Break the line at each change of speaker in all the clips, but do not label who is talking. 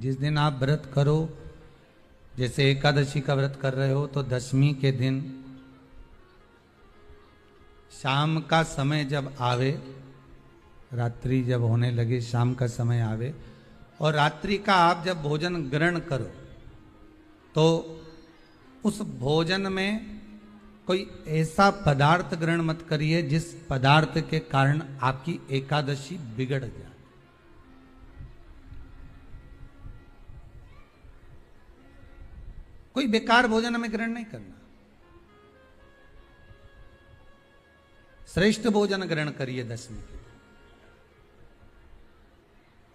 जिस दिन आप व्रत करो, जैसे एकादशी का व्रत कर रहे हो, तो दशमी के दिन शाम का समय जब आवे, रात्रि जब होने लगे, शाम का समय आवे और रात्रि का आप जब भोजन ग्रहण करो, तो उस भोजन में कोई ऐसा पदार्थ ग्रहण मत करिए जिस पदार्थ के कारण आपकी एकादशी बिगड़ जाए। कोई बेकार भोजन हमें ग्रहण नहीं करना, श्रेष्ठ भोजन ग्रहण करिए दशमी के।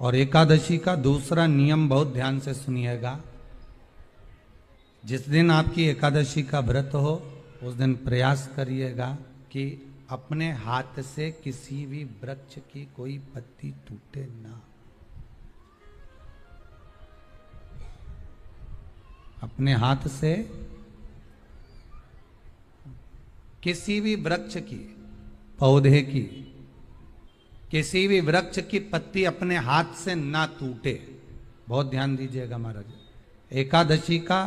और एकादशी का दूसरा नियम बहुत ध्यान से सुनिएगा। जिस दिन आपकी एकादशी का व्रत हो, उस दिन प्रयास करिएगा कि अपने हाथ से किसी भी वृक्ष की कोई पत्ती टूटे ना। अपने हाथ से किसी भी वृक्ष की, पौधे की, किसी भी वृक्ष की पत्ती अपने हाथ से ना टूटे। बहुत ध्यान दीजिएगा महाराज। एकादशी का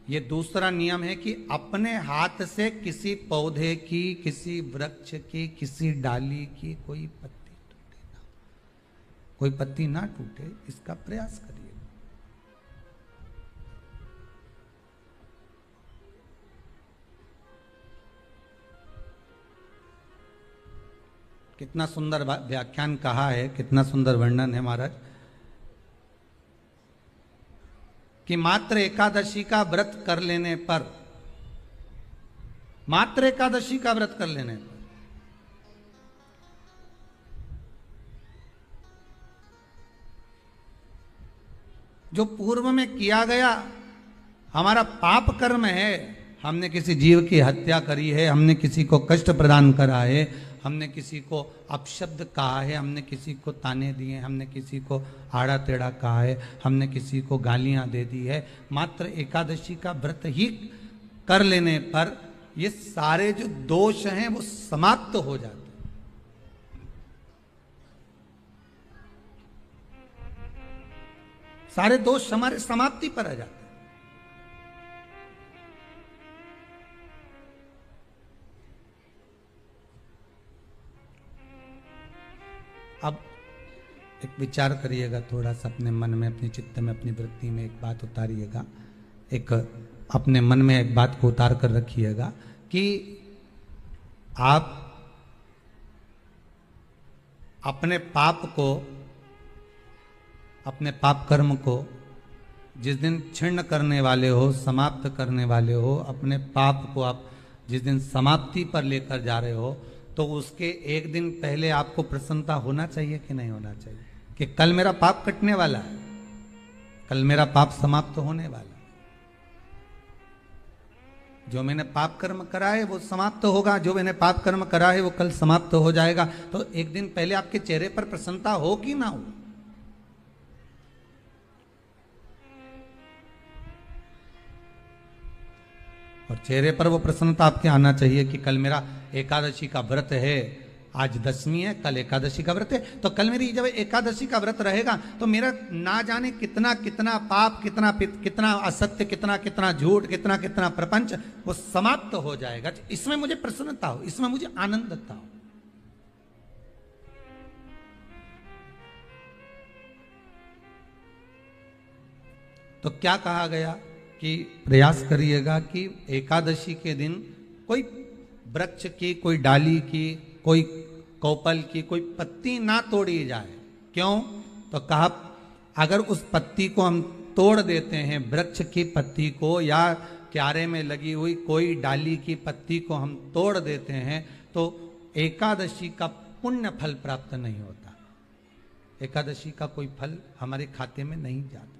ये दूसरा नियम है कि अपने हाथ से किसी पौधे की, किसी वृक्ष की, किसी डाली की कोई पत्ती टूटे ना, कोई पत्ती ना टूटे, इसका प्रयास करिए। कितना सुंदर व्याख्यान कहा है, कितना सुंदर वर्णन है महाराज, कि मात्र एकादशी का व्रत कर लेने पर, मात्र एकादशी का व्रत कर लेने पर जो पूर्व में किया गया हमारा पाप कर्म है, हमने किसी जीव की हत्या करी है, हमने किसी को कष्ट प्रदान करा है, हमने किसी को अपशब्द कहा है, हमने किसी को ताने दिए, हमने किसी को आड़ा टेढ़ा कहा है, हमने किसी को गालियां दे दी है, मात्र एकादशी का व्रत ही कर लेने पर ये सारे जो दोष हैं वो समाप्त हो जाते हैं। सारे दोष हमारे समाप्ति पर आ जाते हैं। अब एक विचार करिएगा थोड़ा सा अपने मन में, अपने चित्त में, अपनी वृत्ति में एक बात उतारिएगा। एक अपने मन में एक बात को उतार कर रखिएगा कि आप अपने पाप को, अपने पाप कर्म को जिस दिन क्षीण करने वाले हो, समाप्त करने वाले हो, अपने पाप को आप जिस दिन समाप्ति पर लेकर जा रहे हो, तो उसके एक दिन पहले आपको प्रसन्नता होना चाहिए कि नहीं होना चाहिए कि कल मेरा पाप कटने वाला है, कल मेरा पाप समाप्त होने वाला है, जो मैंने पाप कर्म करा है वो समाप्त होगा, जो मैंने पाप कर्म करा है वो कल समाप्त हो जाएगा। तो एक दिन पहले आपके चेहरे पर प्रसन्नता हो कि ना हो? और चेहरे पर वो प्रसन्नता आपके आना चाहिए कि कल मेरा एकादशी का व्रत है, आज दशमी है, कल एकादशी का व्रत है, तो कल मेरी जब एकादशी का व्रत रहेगा तो मेरा ना जाने कितना कितना पाप, कितना असत्य, कितना झूठ, कितना प्रपंच वो समाप्त हो जाएगा। इसमें मुझे प्रसन्नता हो, इसमें मुझे आनंदता हो। तो क्या कहा गया कि प्रयास करिएगा कि एकादशी के दिन कोई वृक्ष की, कोई डाली की, कोई कोपल की कोई पत्ती ना तोड़ी जाए। क्यों? तो कहा अगर उस पत्ती को हम तोड़ देते हैं, वृक्ष की पत्ती को या क्यारे में लगी हुई कोई डाली की पत्ती को हम तोड़ देते हैं, तो एकादशी का पुण्य फल प्राप्त नहीं होता, एकादशी का कोई फल हमारे खाते में नहीं जाता,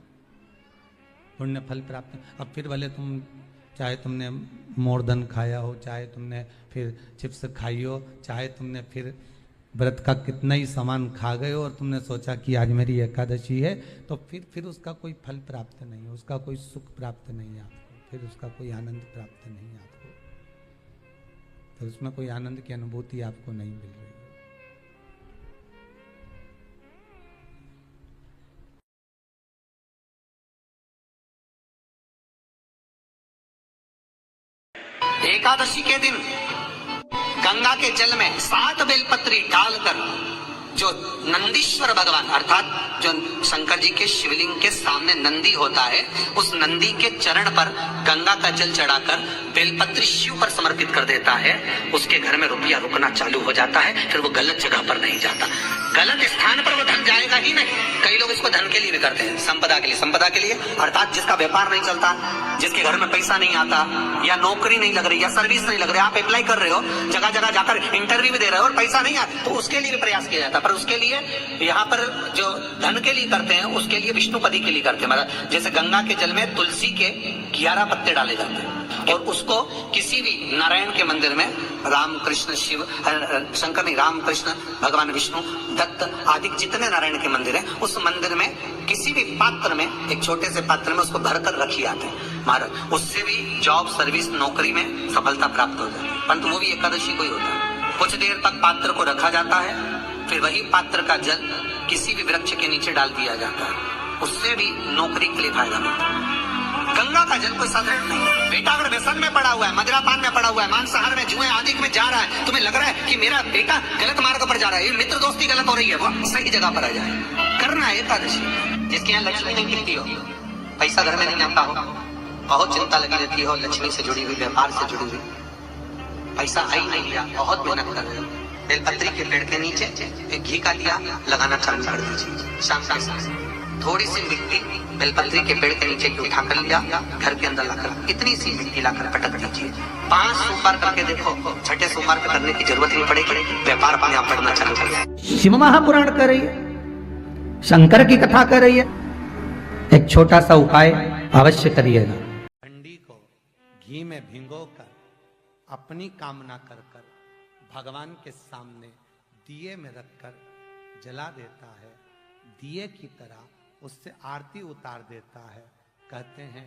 पुण्य फल प्राप्त। अब फिर भले तुम, चाहे तुमने मोरधन खाया हो, चाहे तुमने फिर चिप्स खाई हो, चाहे तुमने फिर व्रत का कितना ही सामान खा गए हो और तुमने सोचा कि आज मेरी एकादशी है, तो फिर उसका कोई फल प्राप्त नहीं है, उसका कोई सुख प्राप्त नहीं है आपको, फिर उसका कोई आनंद प्राप्त नहीं है आपको, फिर उसमें कोई आनंद की अनुभूति आपको नहीं मिल रही।
एकादशी के दिन गंगा के जल में 7 बेलपत्री डालकर जो नंदीश्वर भगवान अर्थात जो शंकर जी के शिवलिंग के सामने नंदी होता है, उस नंदी के चरण पर गंगा का जल चढ़ाकर बेलपत्री शिव पर समर्पित कर देता है, उसके घर में रुपया रुकना चालू हो जाता है। फिर वो गलत जगह पर नहीं जाता, गलत स्थान पर वो धन जाएगा ही नहीं। कई लोग इसको धन के लिए भी करते हैं, संपदा के लिए। संपदा के लिए अर्थात जिसका व्यापार नहीं चलता, जिसके घर में पैसा नहीं आता, या नौकरी नहीं लग रही, या सर्विस नहीं लग रही, आप अप्लाई कर रहे हो, जगह जगह जाकर इंटरव्यू भी दे रहे हो और पैसा नहीं आता, तो उसके लिए भी प्रयास किया जाता है। पर उसके लिए यहाँ पर जो धन के लिए करते हैं, उसके लिए विष्णुपदी के लिए करते हैं। मतलब जैसे गंगा के जल में तुलसी के 11 पत्ते डाले जाते हैं और उसको किसी भी नारायण के मंदिर में राम कृष्ण शिव शंकर नहीं, राम कृष्ण भगवान विष्णु दत्त आदि जितने नारायण के मंदिर हैं, उस मंदिर में किसी भी पात्र में, एक छोटे से पात्र में उसको भरकर रखी जाते हैं महाराज। उससे भी जॉब सर्विस नौकरी में सफलता प्राप्त हो जाती है। परंतु वो भी एकादशी को ही होता है। कुछ देर तक पात्र को रखा जाता है, फिर वही पात्र का जल किसी भी वृक्ष के नीचे डाल दिया जाता है, उससे भी नौकरी के लिए फायदा मिलता है। गंगा का जल कोई साधारण नहीं। बेटा अगर व्यसन में पड़ा हुआ है, मदिरापान में पड़ा हुआ है, मांसाहार में, जुए आदि में जा रहा है, तुम्हें लग रहा है कि मेरा बेटा गलत मार्ग पर जा रहा है, ये मित्र दोस्ती गलत हो रही है, वो सही जगह पर आ जाए। करना है एकादशी। जिसके यहाँ लक्ष्मी नहीं गिरती हो, पैसा घर में नहीं आता हो, बहुत चिंता लगी रहती हो, लक्ष्मी से जुड़ी हुई, व्यापार से जुड़ी हुई, पैसा आ ही नहीं गया, बहुत मेहनत कर रहे हो, बेलपत्री के पेड़ के नीचे एक घी का दिया लगाना चालू कर दीजिए। शाम शाम थोड़ी सी मिट्टी बेलपत्री के पेड़ के नीचे की उठा कर लिया, घर के अंदर लाकर इतनी सी मिट्टी लाकर पटक दीजिए। 5 सोमवार करके देखो, छठे सोमवार पे करने की जरूरत नहीं पड़ेगी, व्यापार अपने आप बढ़ना चालू कर दिया।
शिव महापुराण कर रही है, शंकर की कथा कर रही है। एक छोटा सा उपाय अवश्य करिएगा।
हंडी को घी में भिगोकर अपनी कामना कर कर भगवान के सामने दिए में रखकर जला देता है, दिए की तरह उससे आरती उतार देता है। कहते हैं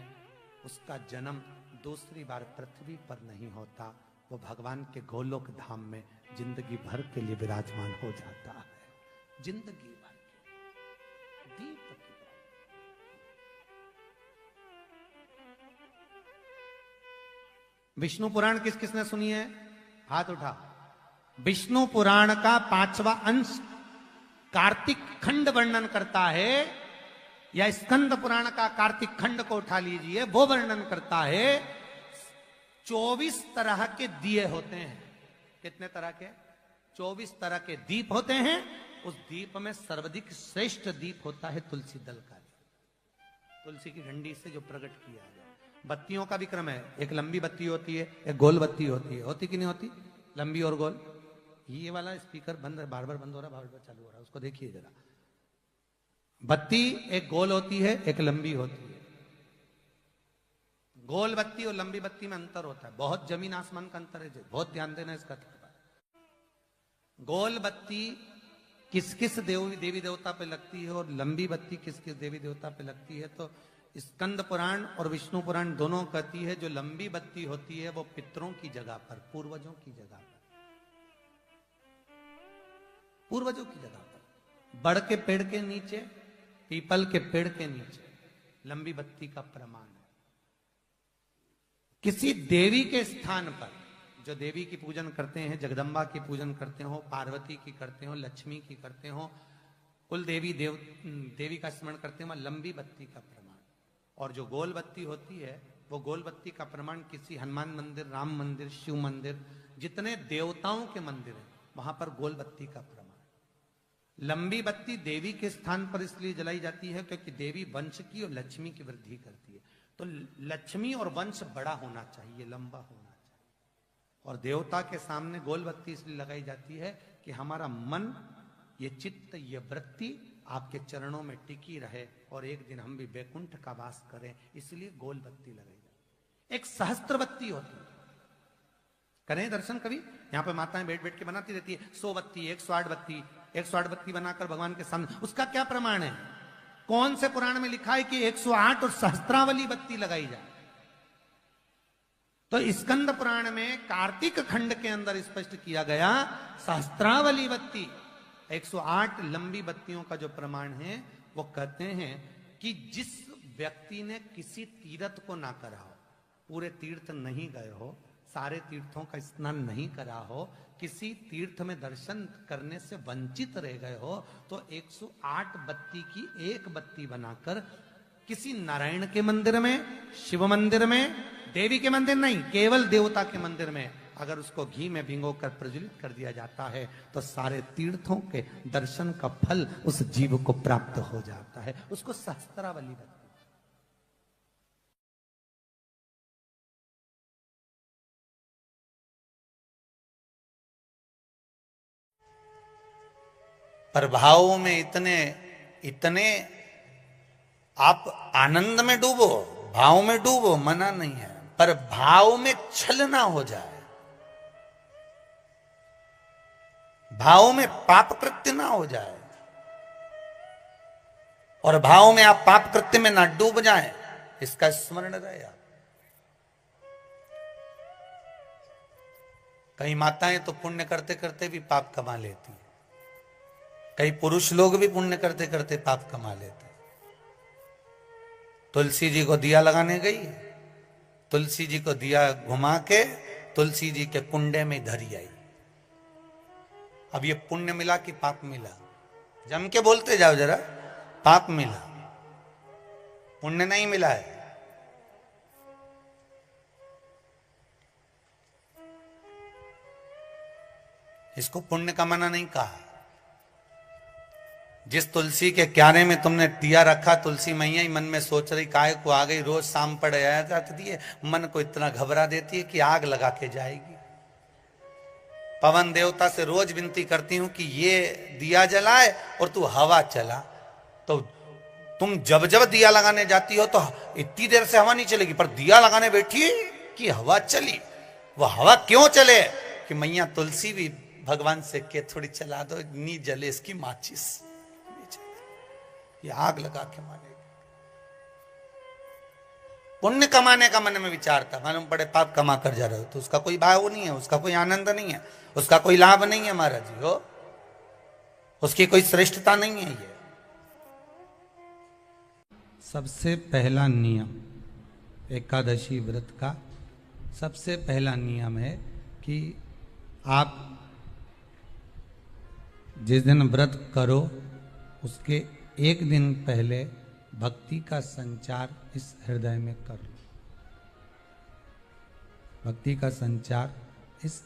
उसका जन्म दूसरी बार पृथ्वी पर नहीं होता, वो भगवान के गोलोक धाम में जिंदगी भर के लिए विराजमान हो जाता है। जिंदगी भर के दीप की विष्णु पुराण किस किसने सुनी है? हाथ उठा। विष्णु पुराण का 5वां अंश कार्तिक खंड वर्णन करता है, या स्कंद पुराण का कार्तिक खंड को उठा लीजिए, वो वर्णन करता है 24 तरह के दिए होते हैं। कितने तरह के? 24 तरह के दीप होते हैं। उस दीप में सर्वाधिक श्रेष्ठ दीप होता है तुलसी दल का, तुलसी की डंडी से जो प्रकट किया जाए। बत्तियों का भी क्रम है, एक लंबी बत्ती होती है, एक गोल बत्ती होती है। होती कि नहीं होती? लंबी और गोल। ये वाला स्पीकर बंद है, बार बार बंद हो रहा है, बार बार चालू हो रहा है, उसको देखिए जरा। बत्ती एक गोल होती है, एक लंबी होती है। गोल बत्ती और लंबी बत्ती में अंतर होता है, बहुत जमीन आसमान का अंतर है, बहुत ध्यान देना इसका। गोल बत्ती किस किस देवी देवता पे लगती है और लंबी बत्ती किस किस देवी देवता पे लगती है, तो स्कंद पुराण और विष्णु पुराण दोनों कहती है जो लंबी बत्ती होती है वो पितरों की जगह पर, पूर्वजों की जगह पर, पूर्वजों की जगह पर, बड़ के पेड़ के नीचे, पीपल के पेड़ के नीचे लंबी बत्ती का प्रमाण है। किसी देवी के स्थान पर, जो देवी की पूजन करते हैं, जगदम्बा की पूजन करते हो, पार्वती की करते हो, लक्ष्मी की करते हो, कुल देवी का स्मरण करते हो, लंबी बत्ती का प्रमाण। और जो गोल बत्ती होती है वो गोल बत्ती का प्रमाण किसी हनुमान मंदिर, राम मंदिर, शिव मंदिर, जितने देवताओं के मंदिर हैं वहां पर गोल बत्ती का प्रमाण। लंबी बत्ती देवी के स्थान पर इसलिए जलाई जाती है क्योंकि देवी वंश की और लक्ष्मी की वृद्धि करती है, तो लक्ष्मी और वंश बड़ा होना चाहिए, लंबा होना चाहिए। और देवता के सामने गोल बत्ती इसलिए लगाई जाती है कि हमारा मन, ये चित्त, ये वृत्ति आपके चरणों में टिकी रहे और एक दिन हम भी वैकुंठ का वास करें, इसलिए गोल बत्ती लगाई जाती है। एक सहस्त्र बत्ती होती है, करें दर्शन कभी? यहाँ पे माताएं बैठ बैठ के बनाती रहती है 100 बत्ती, 108 बत्ती, 108 बत्ती बनाकर भगवान के सामने। उसका क्या प्रमाण है? कौन से पुराण में लिखा है कि 108 और सहस्त्रावली बत्ती लगाई जाए? तो स्कंद पुराण में कार्तिक खंड के अंदर स्पष्ट किया गया, सहस्त्रावली बत्ती, 108 लंबी बत्तियों का जो प्रमाण है, वो कहते हैं कि जिस व्यक्ति ने किसी तीर्थ को ना करा हो, पूरे तीर्थ नहीं गए हो, सारे तीर्थों का स्नान नहीं करा हो, किसी तीर्थ में दर्शन करने से वंचित रह गए हो, तो 108 बत्ती की एक बत्ती बनाकर किसी नारायण के मंदिर में, शिव मंदिर में, देवी के मंदिर नहीं, केवल देवता के मंदिर में अगर उसको घी में भिगोकर प्रज्वलित कर दिया जाता है तो सारे तीर्थों के दर्शन का फल उस जीव को प्राप्त हो जाता है। उसको सहस्त्रावली बत्ती। पर भावों में इतने इतने आप आनंद में डूबो, भाव में डूबो, मना नहीं है, पर भाव में छल ना हो जाए, भाव में पाप कृत्य ना हो जाए, और भाव में आप पाप कृत्य में ना डूब जाएं, इसका स्मरण रहे। कई माताएं तो पुण्य करते करते भी पाप कमा लेती हैं, कई पुरुष लोग भी पुण्य करते करते पाप कमा लेते। तुलसी जी को दिया लगाने गई, तुलसी जी को दिया घुमा के तुलसी जी के कुंडे में धरी आई। अब ये पुण्य मिला कि पाप मिला? जम के बोलते जाओ जरा, पाप मिला, पुण्य नहीं मिला है। इसको पुण्य कमाना नहीं कहा। जिस तुलसी के क्यारे में तुमने दिया रखा, तुलसी मैया ही मन में सोच रही काय को आ गई, रोज शाम पड़ आया जाती है, मन को इतना घबरा देती है कि आग लगा के जाएगी। पवन देवता से रोज विनती करती हूं कि ये दिया जलाए और तू हवा चला। तो तुम जब जब दिया लगाने जाती हो तो इतनी देर से हवा नहीं चलेगी, पर दिया लगाने बैठी कि हवा चली। वह हवा क्यों चले? कि मैया तुलसी भी भगवान से के थोड़ी चला दो, नी जले इसकी माचिस, ये आग लगा के मारेगी। पुण्य कमाने का मन में विचार था, मालूम पड़े पाप कमा कर जा रहे हो तो उसका कोई भाव नहीं है, उसका कोई आनंद नहीं है, उसका कोई लाभ नहीं है महाराज जी हो, उसकी कोई श्रेष्ठता नहीं है। ये सबसे पहला नियम एकादशी व्रत का सबसे पहला नियम है कि आप जिस दिन व्रत करो उसके एक दिन पहले भक्ति का संचार इस हृदय में कर लो। भक्ति का संचार इस